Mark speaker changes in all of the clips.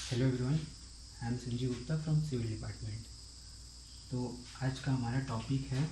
Speaker 1: Hello everyone, I am Sanjeev Gupta from civil department. तो आज का हमारा टॉपिक है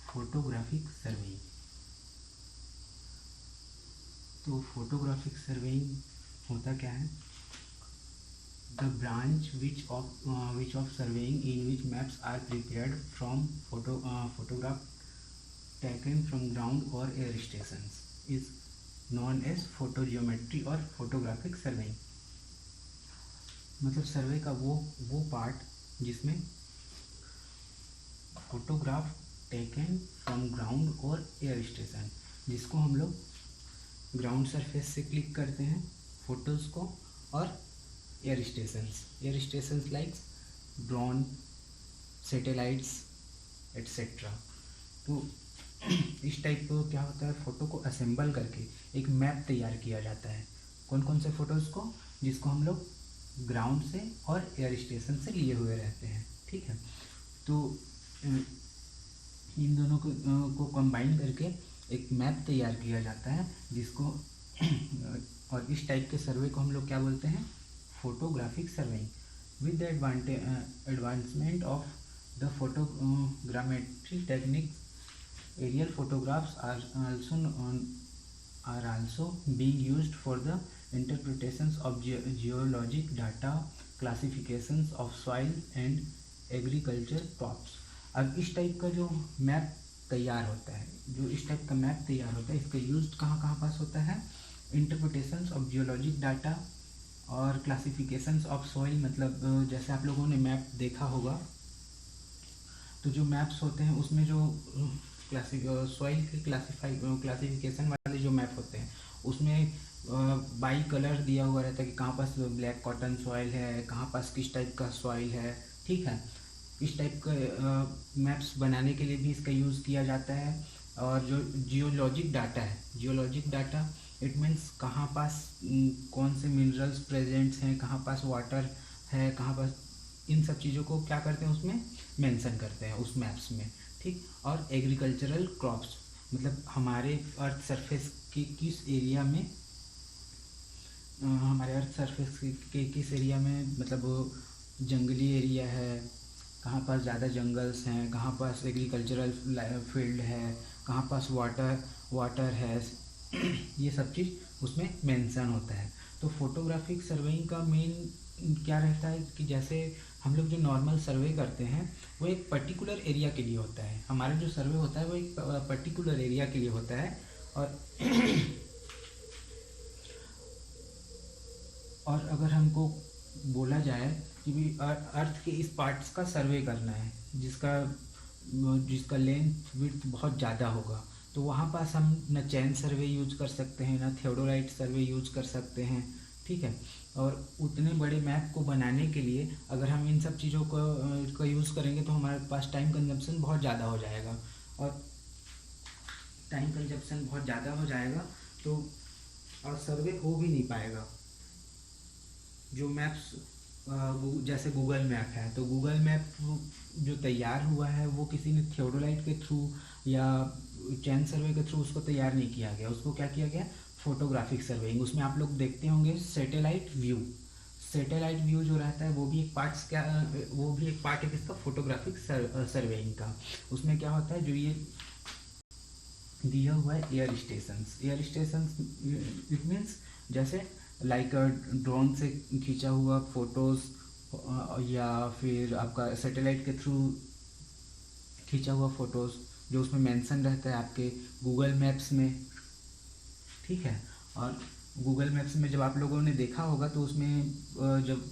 Speaker 1: फोटोग्राफिक सर्वेइंग। तो फोटोग्राफिक सर्वेइंग होता क्या है? The branch which of surveying in which maps are prepared from photograph taken from ground और air stations is known as photogeometry और फोटोग्राफिक सर्वेइंग। मतलब सर्वे का वो पार्ट जिसमें फोटोग्राफ टेकन फ्रॉम ग्राउंड और एयर स्टेशन, जिसको हम लोग ग्राउंड सरफेस से क्लिक करते हैं फोटोज़ को, और air stations like drone, satellites etcetera. तो इस टाइप को क्या होता है, फ़ोटो को असेंबल करके एक मैप तैयार किया जाता है। कौन कौन से फ़ोटोज़ को, जिसको हम लोग ग्राउंड से और एयर स्टेशन से लिए हुए रहते हैं। ठीक है, तो इन दोनों को कंबाइन करके एक मैप तैयार किया जाता है, जिसको और इस टाइप के सर्वे को हम लोग क्या बोलते हैं, photographic surveying. With the advancement of the photogrammetry techniques, aerial photographs are also being used for the interpretations of geologic data, classifications of soil and agriculture crops। अब इस टाइप का जो मैप तैयार होता है, इसका यूज कहाँ कहाँ पास होता है? इंटरप्रिटेशंस ऑफ जियोलॉजिक डाटा और क्लासिफिकेशंस ऑफ सॉइल। मतलब जैसे आप लोगों ने मैप देखा होगा, तो जो मैप्स होते हैं उसमें जो सॉइल के क्लासिफिकेशन वाले जो मैप होते हैं, उसमें बाई कलर दिया हुआ रहता है कि कहाँ पास ब्लैक कॉटन सॉइल है, कहाँ पास किस टाइप का सॉइल है। ठीक है, इस टाइप का मैप्स बनाने के लिए भी इसका यूज़ किया जाता है। और जो जियोलॉजिक डाटा इट मीन्स कहाँ पास कौन से मिनरल्स प्रेजेंट्स हैं, कहाँ पास वाटर है, कहाँ पास, इन सब चीज़ों को क्या करते हैं, उसमें मेंशन करते हैं उस मैप्स में। ठीक, और एग्रीकल्चरल क्रॉप्स, मतलब हमारे अर्थ सरफेस के किस एरिया में, किस एरिया में, मतलब जंगली एरिया है, कहाँ पास ज़्यादा जंगल्स हैं, कहाँ पास एग्रीकल्चरल फील्ड है, कहाँ पास वाटर है, ये सब चीज़ उसमें मेंशन होता है। तो फोटोग्राफिक सर्वेइंग का मेन क्या रहता है कि जैसे हम लोग जो नॉर्मल सर्वे करते हैं वो एक पर्टिकुलर एरिया के लिए होता है। हमारा जो सर्वे होता है वो एक पर्टिकुलर एरिया के लिए होता है, और अगर हमको बोला जाए कि भी अर्थ के इस पार्ट्स का सर्वे करना है जिसका लेंथ विड्थ बहुत ज़्यादा होगा, तो वहाँ पास हम न चैन सर्वे यूज कर सकते हैं, न थियोडोलाइट सर्वे यूज कर सकते हैं। ठीक है, और उतने बड़े मैप को बनाने के लिए अगर हम इन सब चीज़ों को यूज़ करेंगे तो हमारे पास टाइम कंजप्शन बहुत ज़्यादा हो जाएगा, तो और सर्वे हो भी नहीं पाएगा। जो मैप्स जैसे गूगल मैप है, तो गूगल मैप जो तैयार हुआ है वो किसी ने थियोडोलाइट के थ्रू या चैन सर्वे के थ्रू उसको तैयार नहीं किया गया, उसको क्या किया गया, फोटोग्राफिक सर्वेइंग। उसमें आप लोग देखते होंगे सैटेलाइट व्यू जो रहता है वो भी एक पार्ट है किसका, फोटोग्राफिक सर्वेइंग का। उसमें क्या होता है, जो ये दिया हुआ है एयर स्टेशंस इट मीन्स जैसे लाइक ड्रोन से खींचा हुआ फोटोज़, या फिर आपका सैटेलाइट के थ्रू खींचा हुआ फोटोज़ जो उसमें मेंशन रहता है आपके गूगल मैप्स में। ठीक है, और गूगल मैप्स में जब आप लोगों ने देखा होगा तो उसमें जब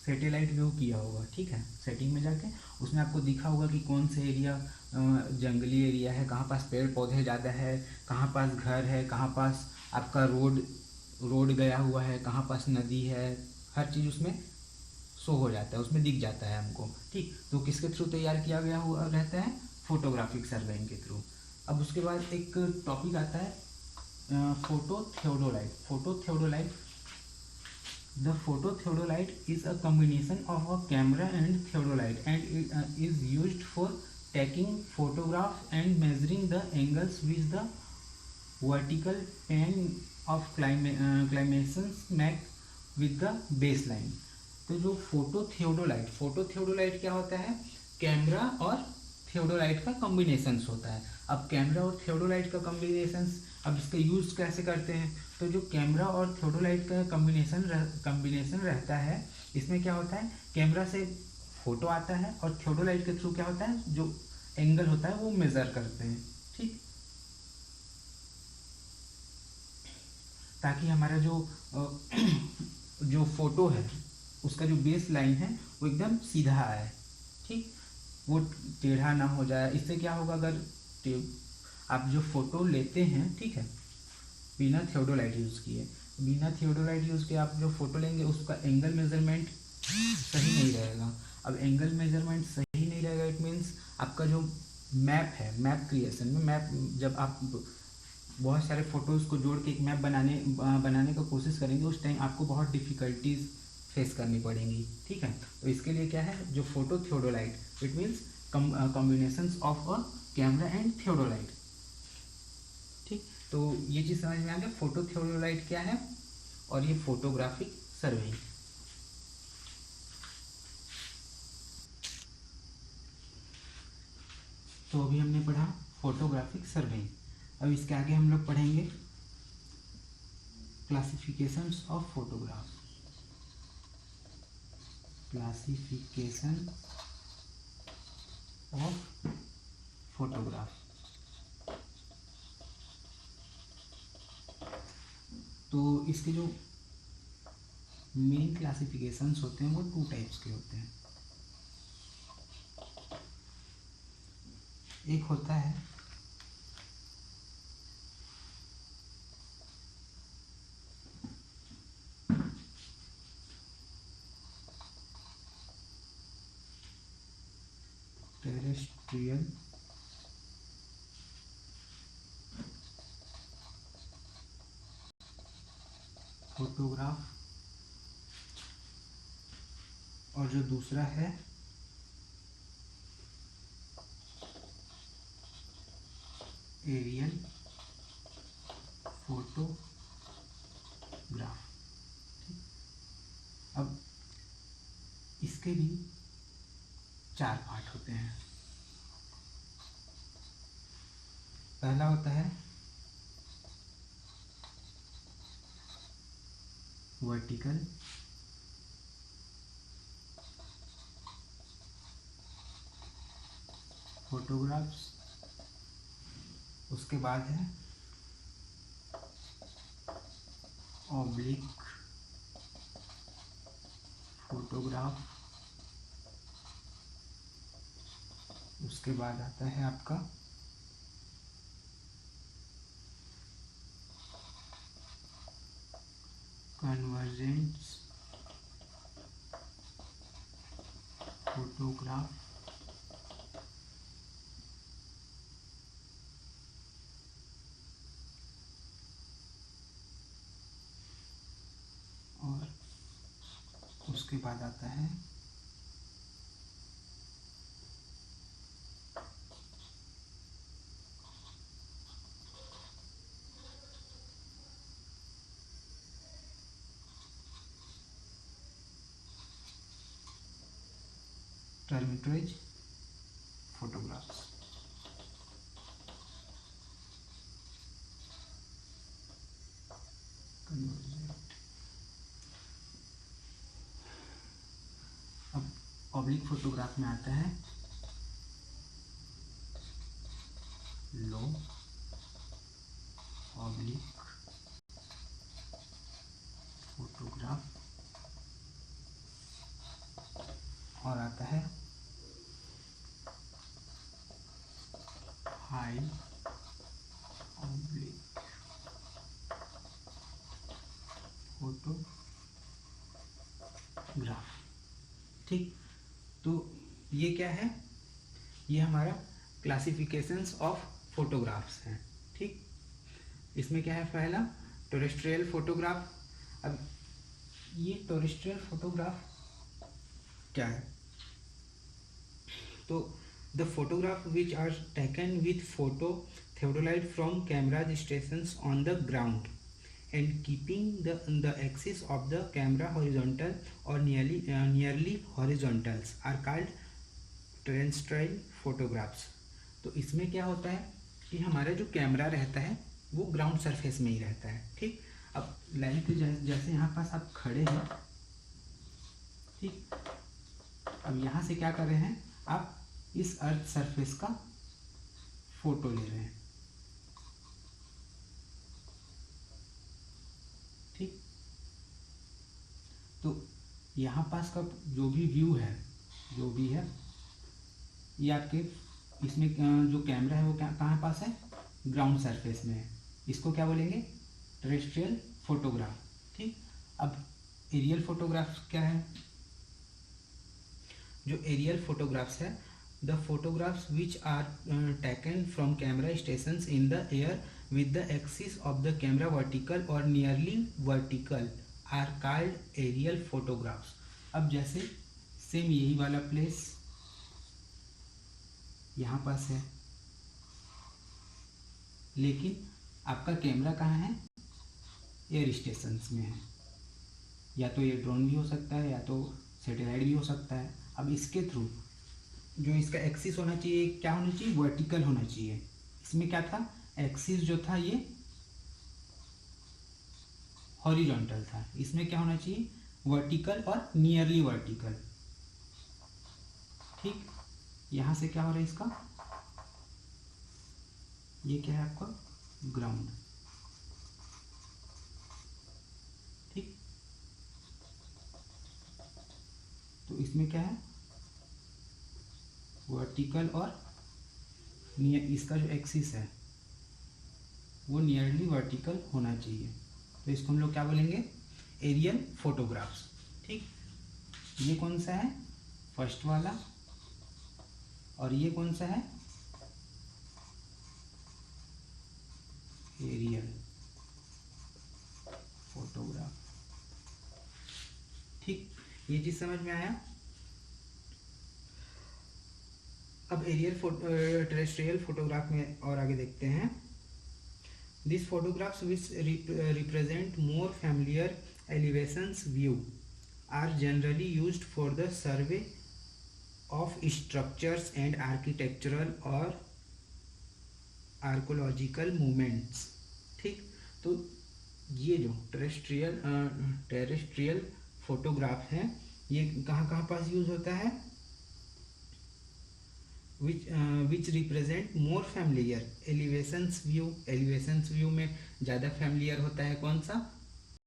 Speaker 1: सैटेलाइट व्यू किया होगा, ठीक है, सेटिंग में जाके उसमें आपको दिखा होगा कि कौन से एरिया जंगली एरिया है, कहाँ पास पेड़ पौधे ज़्यादा है, कहाँ पास घर है, कहाँ पास आपका रोड गया हुआ है, कहाँ पास नदी है, हर चीज़ उसमें शो हो जाता है, उसमें दिख जाता है हमको। ठीक, तो किसके थ्रू तैयार किया गया हुआ रहता है, फोटोग्राफिक सर्वेइंग के थ्रू। अब उसके बाद एक टॉपिक आता है photo theodolite. The phototheodolite is a combination of a camera and theodolite and is used for taking photographs and measuring the angles with the vertical plane of climations make with the base line. तो जो photo theodolite क्या होता है, camera और theodolite का combinations होता है। अब कैमरा और थियोडोलाइट का कॉम्बिनेशंस, अब इसका यूज़ कैसे करते हैं, तो जो कैमरा और थियोडोलाइट का कॉम्बिनेशन रहता है, इसमें क्या होता है, कैमरा से फोटो आता है और थियोडोलाइट के थ्रू क्या होता है, जो एंगल होता है वो मेज़र करते हैं, ठीक, ताकि हमारा जो फोटो है उसका जो बेस लाइन है वो एकदम सीधा आए, ठीक, वो टेढ़ा ना हो जाए। इससे क्या होगा, अगर आप जो फोटो लेते हैं, ठीक है, बिना थियोडोलाइट यूज़ किए, आप जो फोटो लेंगे उसका एंगल मेजरमेंट सही नहीं रहेगा। अब एंगल मेजरमेंट सही नहीं रहेगा, इट मीन्स आपका जो मैप है, मैप क्रिएशन में, जब आप बहुत सारे फोटोज़ को जोड़ के एक मैप बनाने का कोशिश करेंगे, उस टाइम आपको बहुत डिफ़िकल्टीज फेस करनी पड़ेंगी, ठीक है। तो इसके लिए क्या है, जो photo theodolite, it means combinations of a camera and theodolite, ठीक। तो ये चीज़ समझ में आ गया, फोटो थियोडोलाइट क्या है और ये फोटोग्राफिक सर्वेइंग। तो अभी हमने पढ़ा फोटोग्राफिक सर्वेइंग। अब इसके आगे हम लोग पढ़ेंगे classifications of photograph. Classification of photograph. तो इसके जो मेन क्लासिफिकेशंस होते हैं वो 2 टाइप्स के होते हैं। एक होता है टेरेस्ट्रियल फोटोग्राफ और जो दूसरा है एरियल फोटोग्राफ। अब इसके भी 4 पार्ट होते हैं। पहला होता है वर्टिकल फोटोग्राफ्स, उसके बाद है ऑब्लिक फोटोग्राफ, उसके बाद आता है आपका कन्वर्जेंट फोटोग्राफ, और उसके बाद आता है ट्राइमेट्रेज फोटोग्राफ्स। अब ऑब्लिक फोटोग्राफ में आता है लो ऑब्लिक फोटोग्राफ, और आता है हाई ऑब्लिक फोटोग्राफ, ठीक। तो ये क्या है, ये हमारा क्लासिफिकेशंस ऑफ फोटोग्राफ्स हैं, ठीक। इसमें क्या है, पहला टेरेस्ट्रियल फोटोग्राफ। अब ये टेरेस्ट्रियल फोटोग्राफ क्या है, तो the photograph which are taken with photo theodolite from camera stations on the ground and keeping the axis of the camera horizontal or nearly horizontals are called terrestrial photographs। तो इसमें क्या होता है कि हमारा जो कैमरा रहता है वो ग्राउंड सरफेस में ही रहता है। ठीक, अब लाइक जैसे यहाँ पास आप खड़े हैं, ठीक, अब यहाँ से क्या कर रहे हैं, आप इस अर्थ सरफेस का फोटो ले रहे हैं। ठीक, तो यहाँ पास का जो भी व्यू है, जो भी है, ये आपके इसमें जो कैमरा है वो कहाँ पास है, ग्राउंड सरफेस में है। इसको क्या बोलेंगे, टेरेस्ट्रियल फोटोग्राफ। ठीक, अब एरियल फोटोग्राफ क्या है, जो एरियल फोटोग्राफ्स है, the photographs which are taken from camera stations in the air with the axis of the camera vertical or nearly vertical are called aerial photographs। अब जैसे same यही वाला प्लेस यहाँ पास है, लेकिन आपका कैमरा कहाँ है, एयर स्टेशंस में है। या तो ये ड्रोन भी हो सकता है या तो सैटेलाइट भी हो सकता है। अब इसके थ्रू जो इसका एक्सिस होना चाहिए, क्या होना चाहिए, वर्टिकल होना चाहिए। इसमें क्या था, एक्सिस जो था ये हॉरिजॉन्टल था, इसमें क्या होना चाहिए, वर्टिकल और नियरली वर्टिकल। ठीक, यहां से क्या हो रहा है इसका, ये क्या है आपका ग्राउंड। ठीक, तो इसमें क्या है, वर्टिकल और इसका जो एक्सिस है वो नियरली वर्टिकल होना चाहिए। तो इसको हम लोग क्या बोलेंगे, एरियल फोटोग्राफ्स। ठीक, ये कौन सा है, फर्स्ट वाला, और ये कौन सा है, एरियल फोटोग्राफ। ठीक, ये चीज समझ में आया। अब एरियल टेरेस्ट्रियल फोटोग्राफ में और आगे देखते हैं। These photographs which represent more familiar elevations view are generally used for the survey of structures and architectural or archaeological movements। ठीक, तो ये जो टेरेस्ट्रियल फोटोग्राफ है ये कहाँ पास यूज होता है, which represent more familiar elevations view। elevations view में ज़्यादा familiar होता है कौन सा,